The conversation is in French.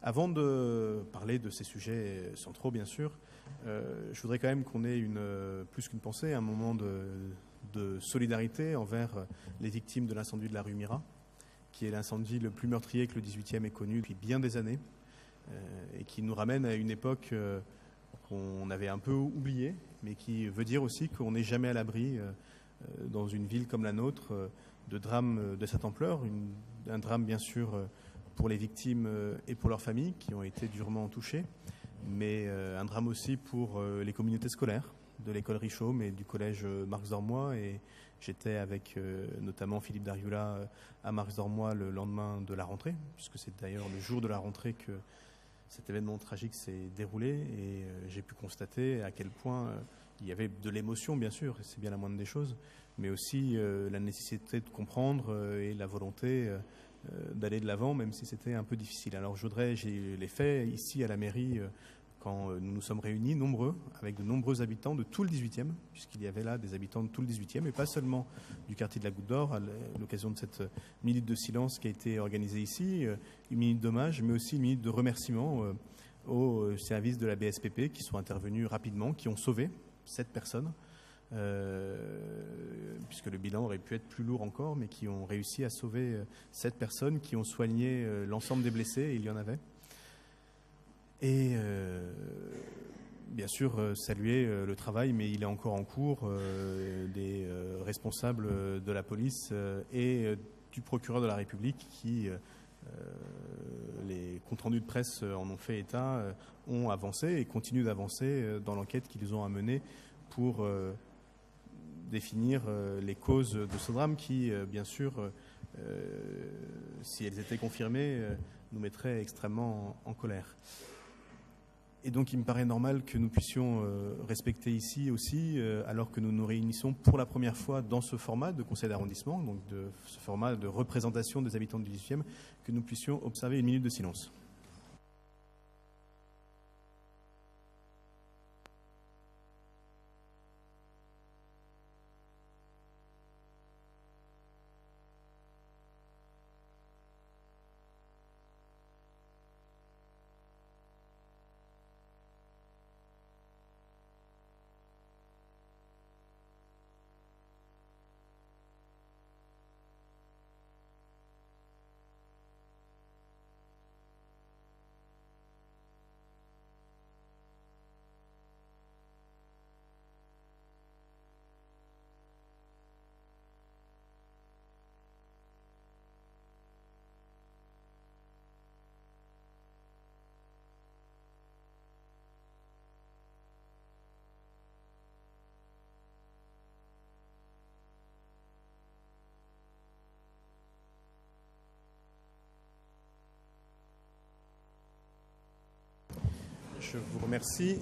Avant de parler de ces sujets centraux, bien sûr, je voudrais quand même qu'on ait plus qu'une pensée, un moment de solidarité envers les victimes de l'incendie de la rue Mira, qui est l'incendie le plus meurtrier que le 18e ait connu depuis bien des années, et qui nous ramène à une époque qu'on avait un peu oubliée, mais qui veut dire aussi qu'on n'est jamais à l'abri, dans une ville comme la nôtre, de drames de cette ampleur. Un drame, bien sûr, pour les victimes et pour leurs familles qui ont été durement touchées, mais un drame aussi pour les communautés scolaires de l'école Richaud et du collège Marx-Dormois. Et j'étais avec notamment Philippe Dariula à Marx-Dormois le lendemain de la rentrée, puisque c'est d'ailleurs le jour de la rentrée que cet événement tragique s'est déroulé, et j'ai pu constater à quel point il y avait de l'émotion, bien sûr, et c'est bien la moindre des choses, mais aussi la nécessité de comprendre et la volonté d'aller de l'avant, même si c'était un peu difficile. Alors j'ai les faits ici à la mairie quand nous nous sommes réunis, nombreux, avec de nombreux habitants de tout le 18e, puisqu'il y avait là des habitants de tout le 18e, et pas seulement du quartier de la Goutte d'Or, à l'occasion de cette minute de silence qui a été organisée ici, une minute d'hommage, mais aussi une minute de remerciement aux services de la BSPP qui sont intervenus rapidement, qui ont sauvé 7 personnes, puisque le bilan aurait pu être plus lourd encore, mais qui ont réussi à sauver 7 personnes, qui ont soigné l'ensemble des blessés, et il y en avait. Et bien sûr saluer le travail, mais il est encore en cours, des responsables de la police et du procureur de la République qui, les comptes rendus de presse en ont fait état, ont avancé et continuent d'avancer dans l'enquête qu'ils ont à mener pour définir les causes de ce drame qui, bien sûr, si elles étaient confirmées, nous mettraient extrêmement en colère. Et donc il me paraît normal que nous puissions respecter ici aussi, alors que nous nous réunissons pour la première fois dans ce format de conseil d'arrondissement, donc de ce format de représentation des habitants du 18e, que nous puissions observer une minute de silence. Je vous remercie.